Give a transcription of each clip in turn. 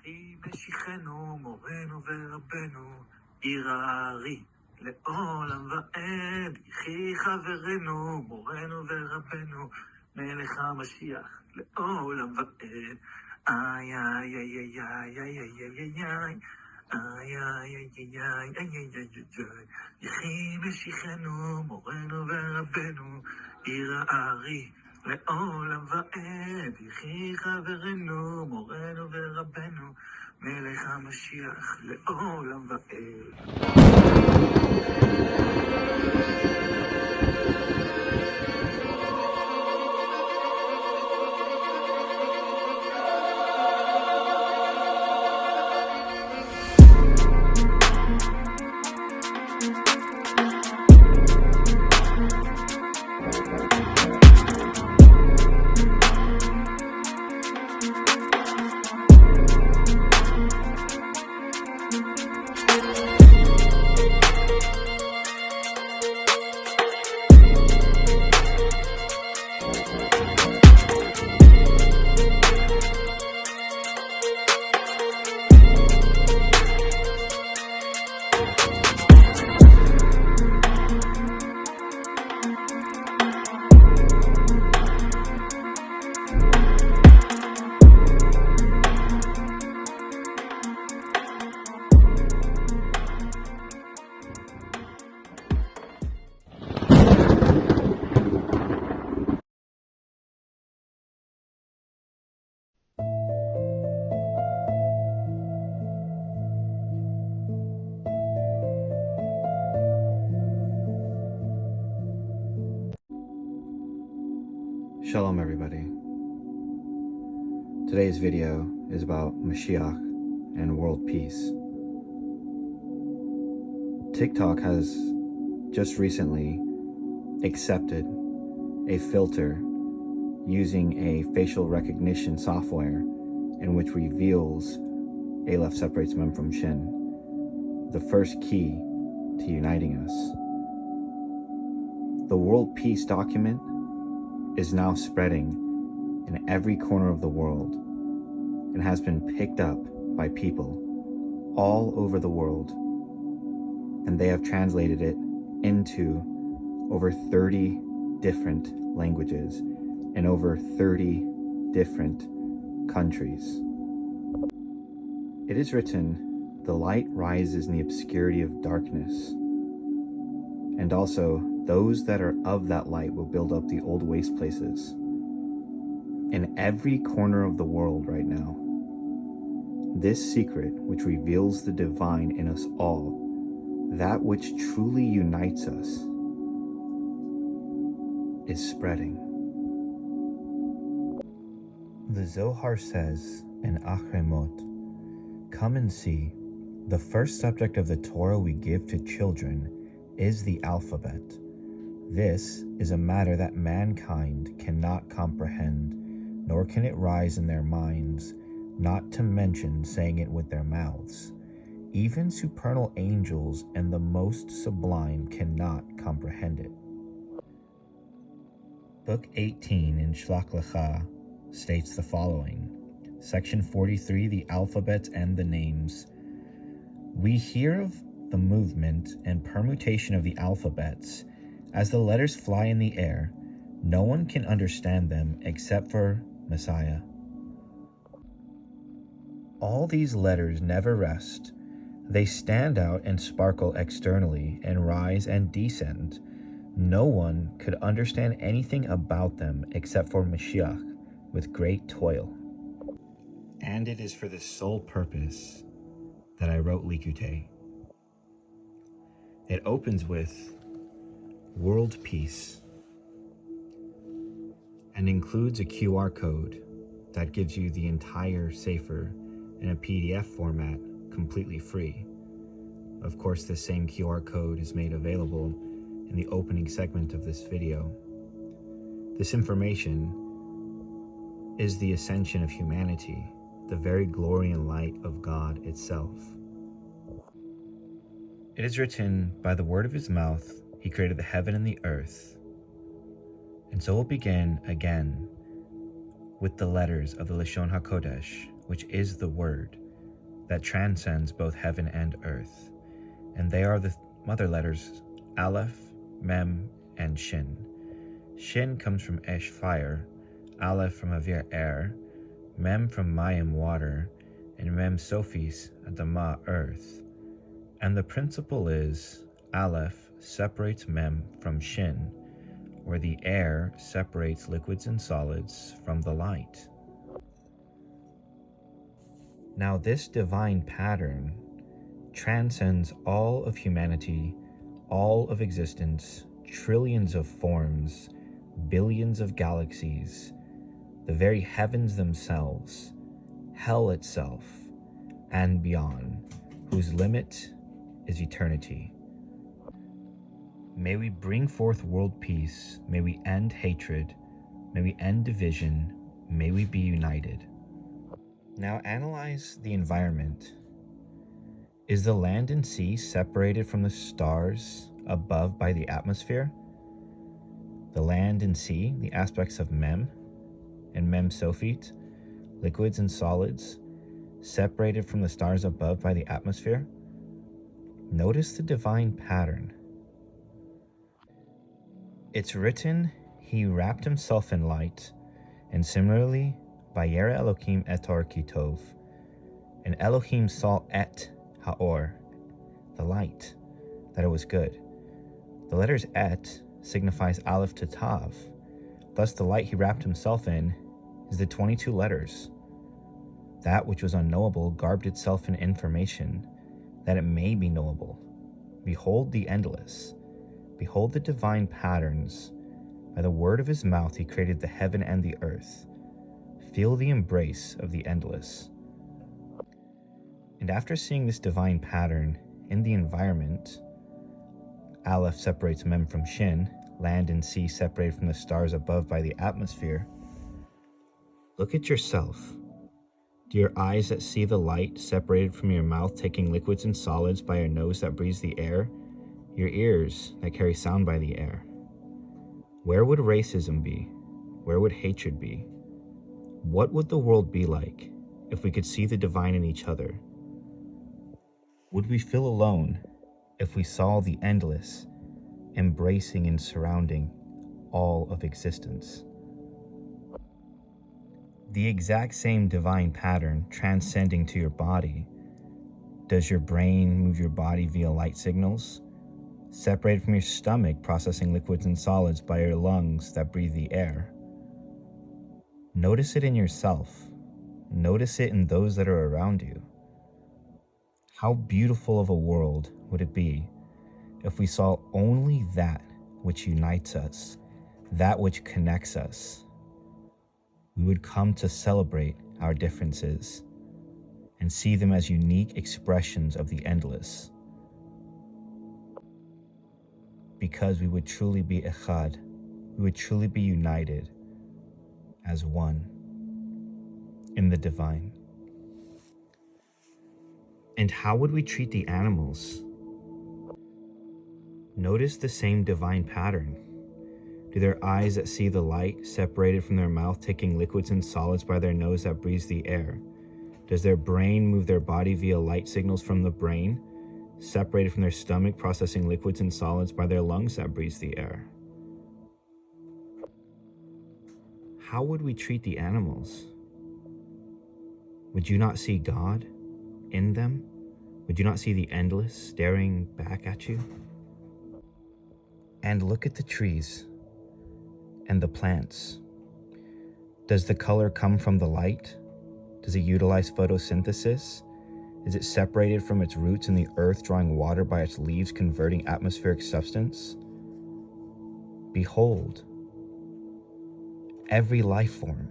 יחי משיחנו, מורנו ורבנו, עיר הארי, לעולם ועד. יחי חברנו, מורנו ורבנו, מלך המשיח, לעולם ועד. איי איי איי איי איי איי איי איי איי. יחי משיחנו, מורנו ורבנו, עיר הארי, לעולם ועד. יחי חברנו, מורנו ורבנו, מלך המשיח, לעולם ועד. Shalom everybody. Today's video is about Mashiach and world peace. TikTok has just recently accepted a filter using a facial recognition software in which reveals Aleph separates Mem from Shin, the first key to uniting us. The world peace document is now spreading in every corner of the world and has been picked up by people all over the world, and they have translated it into over 30 different languages in over 30 different countries. It is written, "The light rises in the obscurity of darkness," and also, "Those that are of that light will build up the old waste places." In every corner of the world right now, this secret, which reveals the divine in us all, that which truly unites us, is spreading. The Zohar says in Achremot, "Come and see, the first subject of the Torah we give to children is the alphabet. This is a matter that mankind cannot comprehend, nor can it rise in their minds, not to mention saying it with their mouths. Even supernal angels and the most sublime cannot comprehend it." Book 18 in Shlach Lecha states the following, Section 43, the alphabet and the names. "We hear of the movement and permutation of the alphabets. As the letters fly in the air, no one can understand them except for Messiah. All these letters never rest. They stand out and sparkle externally and rise and descend. No one could understand anything about them except for Mashiach with great toil. And it is for this sole purpose that I wrote Likutei." It opens with world peace and includes a QR code that gives you the entire Sefer in a PDF format completely free. Of course, this same QR code is made available in the opening segment of this video. This information is the ascension of humanity, the very glory and light of God itself. It is written, "By the word of his mouth, he created the heaven and the earth." And so we'll begin again with the letters of the Lashon HaKodesh, which is the word, that transcends both heaven and earth, and they are the mother letters Aleph, Mem, and Shin. Shin comes from Esh, fire, Aleph from Avir, air, Mem from Mayim, water, and Mem Sophis, Adama, earth. And the principle is Aleph separates Mem from Shin, where the air separates liquids and solids from the light. Now this divine pattern transcends all of humanity, all of existence, trillions of forms, billions of galaxies, the very heavens themselves, hell itself, and beyond, whose limit is eternity. May we bring forth world peace, may we end hatred, may we end division, may we be united. Now analyze the environment. Is the land and sea separated from the stars above by the atmosphere? The land and sea, the aspects of Mem and Mem Sophit, liquids and solids, separated from the stars above by the atmosphere? Notice the divine pattern. It's written, he wrapped himself in light, and similarly, Vayera Elohim et Or ki tov, and Elohim saw et haor, the light, that it was good. The letters et signifies Aleph to Tav. Thus the light he wrapped himself in is the 22 letters. That which was unknowable garbed itself in information, that it may be knowable. Behold the endless. Behold the divine patterns. By the word of his mouth he created the heaven and the earth. Feel the embrace of the endless. And after seeing this divine pattern in the environment, Aleph separates Mem from Shin, land and sea separated from the stars above by the atmosphere, look at yourself. Do your eyes that see the light separated from your mouth taking liquids and solids by your nose that breathes the air, your ears that carry sound by the air? Where would racism be? Where would hatred be? What would the world be like if we could see the divine in each other? Would we feel alone if we saw the endless embracing and surrounding all of existence? The exact same divine pattern transcending to your body. Does your brain move your body via light signals? Separated from your stomach, processing liquids and solids by your lungs that breathe the air. Notice it in yourself. Notice it in those that are around you. How beautiful of a world would it be if we saw only that which unites us, that which connects us? We would come to celebrate our differences and see them as unique expressions of the endless. Because we would truly be echad, we would truly be united as one in the divine. And how would we treat the animals? Notice the same divine pattern. Do their eyes that see the light separated from their mouth taking liquids and solids by their nose that breathes the air? Does their brain move their body via light signals from the brain, separated from their stomach processing liquids and solids by their lungs that breathes the air? How would we treat the animals? Would you not see God in them? Would you not see the endless staring back at you? And look at the trees and the plants. Does the color come from the light? Does it utilize photosynthesis? Is it separated from its roots in the earth, drawing water by its leaves, converting atmospheric substance? Behold, every life form,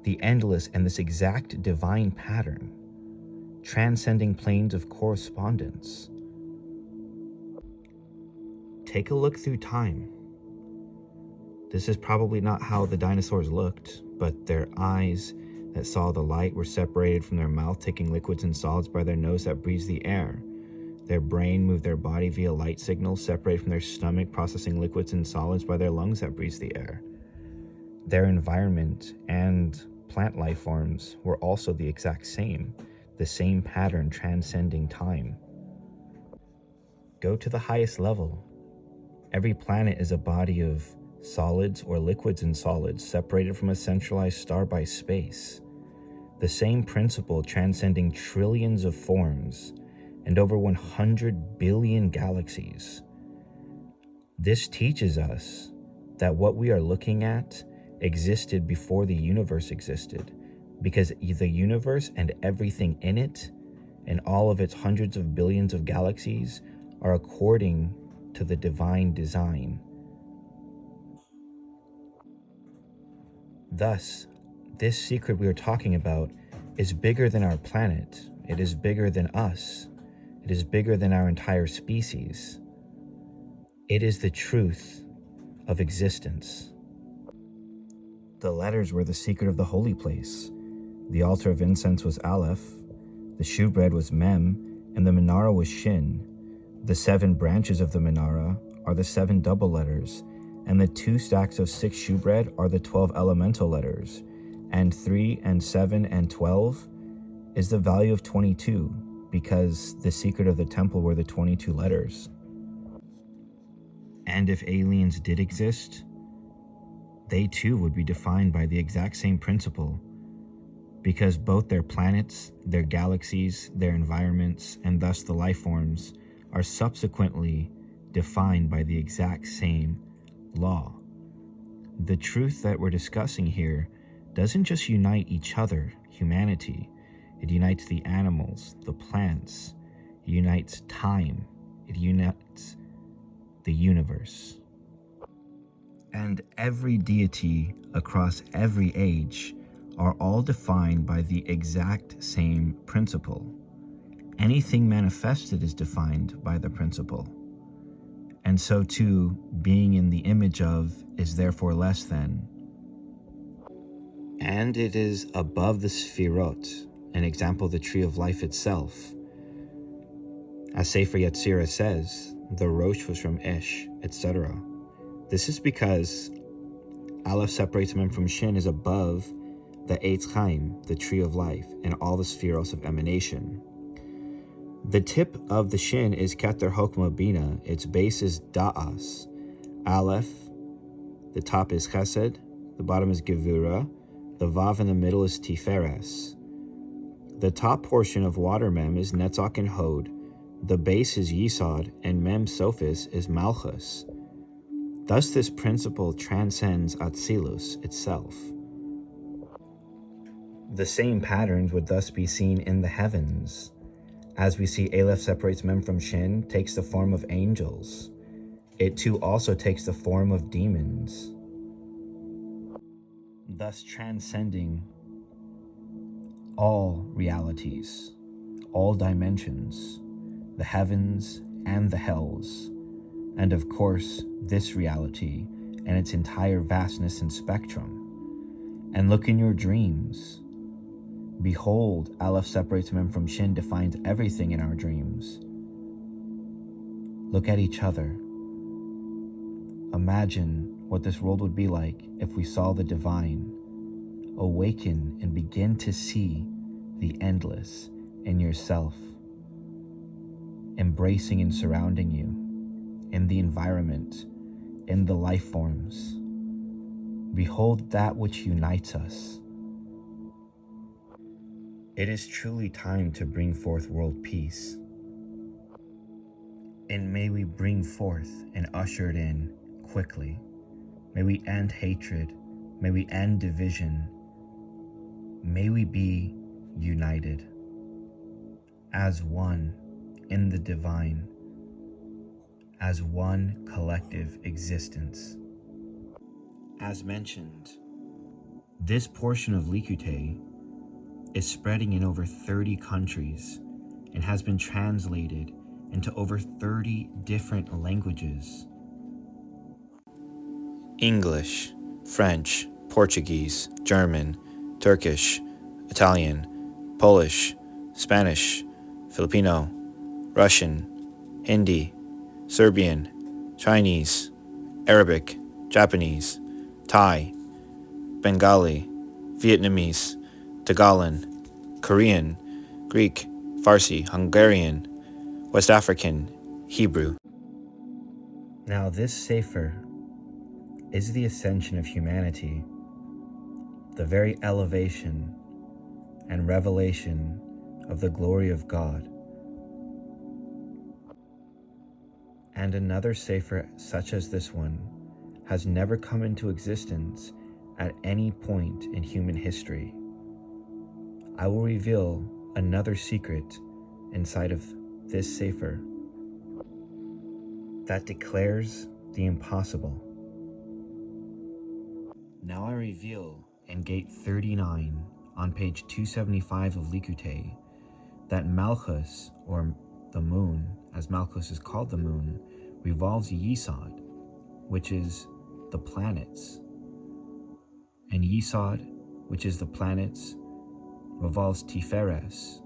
the endless and this exact divine pattern, transcending planes of correspondence. Take a look through time. This is probably not how the dinosaurs looked, but their eyes that saw the light were separated from their mouth taking liquids and solids by their nose that breathes the air. Their brain moved their body via light signals separated from their stomach processing liquids and solids by their lungs that breathes the air. Their environment and plant life forms were also the exact same. the same pattern transcending time. Go to the highest level. Every planet is a body of solids or liquids and solids separated from a centralized star by space. The same principle transcending trillions of forms and over 100 billion galaxies. This teaches us that what we are looking at existed before the universe existed, because the universe and everything in it and all of its hundreds of billions of galaxies are according to the divine design. Thus, this secret we are talking about is bigger than our planet. It is bigger than us. It is bigger than our entire species. It is the truth of existence. The letters were the secret of the holy place. The altar of incense was Aleph, the shewbread was Mem, and the menorah was Shin. The 7 branches of the menorah are the 7 double letters, and the 2 stacks of 6 shewbread are the 12 elemental letters, and 3 and 7 and 12 is the value of 22, because the secret of the temple were the 22 letters. And if aliens did exist, they too would be defined by the exact same principle, because both their planets, their galaxies, their environments, and thus the life forms are subsequently defined by the exact same law. The truth that we're discussing here doesn't just unite each other, humanity. It unites the animals, the plants. It unites time. It unites the universe. And every deity across every age are all defined by the exact same principle. Anything manifested is defined by the principle. And so too, being in the image of is therefore less than. And it is above the Sfirot, an example of the tree of life itself. As Sefer Yetzirah says, the Rosh was from Ish, etc. This is because Aleph separates Mem from Shin is above the Eitz Chaim, the tree of life, and all the Spheros of emanation. The tip of the Shin is Keter Hokmah Bina. Its base is Da'as. Aleph, the top is Chesed, the bottom is Gevura, the Vav in the middle is Tiferes. The top portion of water Mem is Netzach and Hod, the base is Yisod, and Mem Sophis is Malchus. Thus this principle transcends Atzilus itself. The same patterns would thus be seen in the heavens. As we see Aleph separates Mem from Shin, takes the form of angels. It too also takes the form of demons, thus transcending all realities, all dimensions, the heavens and the hells, and of course this reality and its entire vastness and spectrum. And look in your dreams. Behold, Aleph separates Mem from Shin defines everything in our dreams. Look at each other. Imagine what this world would be like if we saw the divine. Awaken and begin to see the endless in yourself, embracing and surrounding you, in the environment, in the life forms. Behold that which unites us. It is truly time to bring forth world peace. And may we bring forth and usher it in quickly. May we end hatred. May we end division. May we be united as one in the divine, as one collective existence. As mentioned, this portion of Likutei is spreading in over 30 countries and has been translated into over 30 different languages. English, French, Portuguese, German, Turkish, Italian, Polish, Spanish, Filipino, Russian, Hindi, Serbian, Chinese, Arabic, Japanese, Thai, Bengali, Vietnamese, Tagalog, Korean, Greek, Farsi, Hungarian, West African, Hebrew. Now this Sefer is the ascension of humanity, the very elevation and revelation of the glory of God. And another Sefer such as this one has never come into existence at any point in human history. I will reveal another secret inside of this Sefer that declares the impossible. Now I reveal in gate 39 on page 275 of Likutei that Malchus, or the moon, as Malchus is called the moon, revolves Yesod, which is the planets. And Yesod, which is the planets, revolves Tiferes,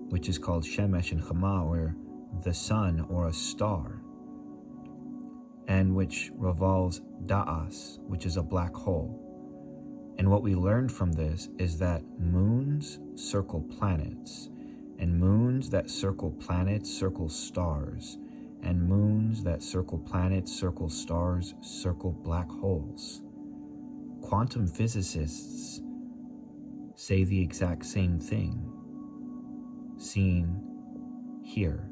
which is called Shemesh and Chama, or the sun or a star, and which revolves Da'as, which is a black hole. And what we learned from this is that moons circle planets, and moons that circle planets circle stars, and moons that circle planets circle stars circle black holes. Quantum physicists say the exact same thing, seen here.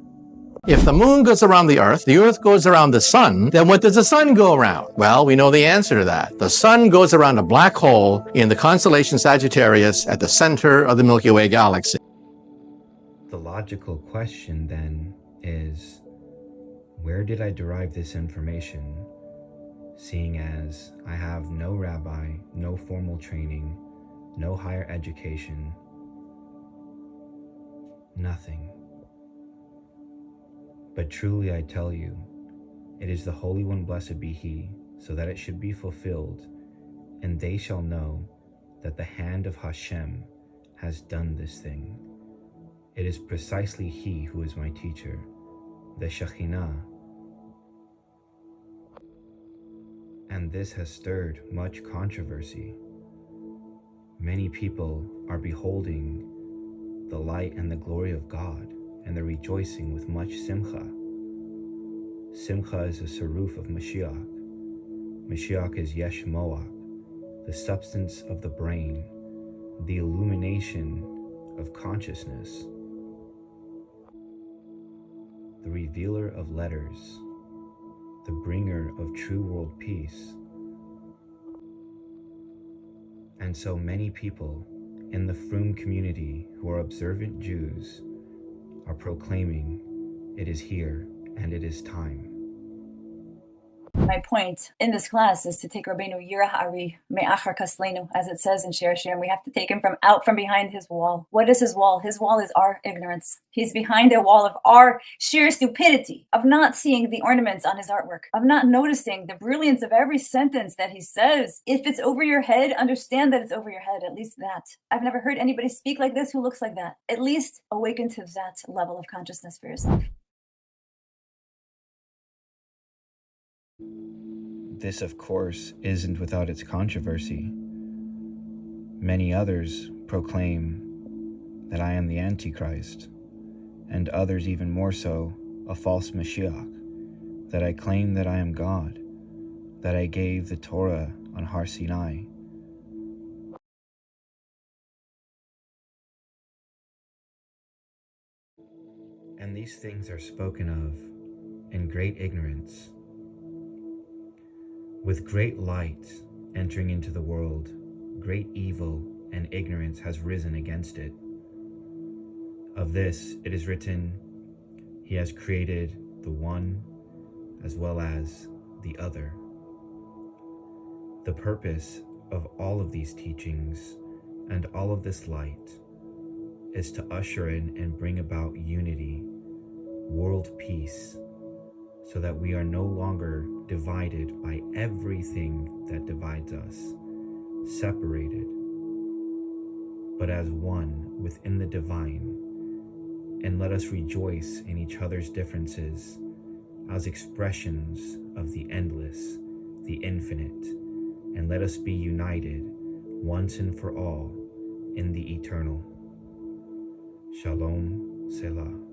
If the moon goes around the earth goes around the sun, then what does the sun go around? Well, we know the answer to that. The sun goes around a black hole in the constellation Sagittarius at the center of the Milky Way galaxy. The logical question then is, where did I derive this information, seeing as I have no rabbi, no formal training, no higher education, nothing. But truly I tell you, it is the Holy One, blessed be He, so that it should be fulfilled, and they shall know that the hand of Hashem has done this thing. It is precisely He who is my teacher, the Shekhinah. And this has stirred much controversy. Many people are beholding the light and the glory of God, and they're rejoicing with much simcha. Simcha is a saruf of Mashiach. Mashiach is Yesh Moach, the substance of the brain, the illumination of consciousness, the revealer of letters, the bringer of true world peace. And so many people in the Frum community who are observant Jews are proclaiming, it is here and it is time. My point in this class is to take Rabbeinu Yira Ha'ari Me'achar Kaslenu, as it says in Shir Hashirim. We have to take him from behind his wall. What is his wall? His wall is our ignorance. He's behind a wall of our sheer stupidity, of not seeing the ornaments on his artwork, of not noticing the brilliance of every sentence that he says. If it's over your head, understand that it's over your head, at least that. I've never heard anybody speak like this who looks like that. At least awaken to that level of consciousness for yourself. This, of course, isn't without its controversy. Many others proclaim that I am the Antichrist, and others even more so, a false Mashiach, that I claim that I am God, that I gave the Torah on Har Sinai. And these things are spoken of in great ignorance. With great light entering into the world, great evil and ignorance has risen against it. Of this it is written, He has created the one as well as the other. The purpose of all of these teachings and all of this light is to usher in and bring about unity, world peace, so that we are no longer divided by everything that divides us, separated, but as one within the divine. And let us rejoice in each other's differences as expressions of the endless, the infinite, and let us be united once and for all in the eternal. Shalom Selah.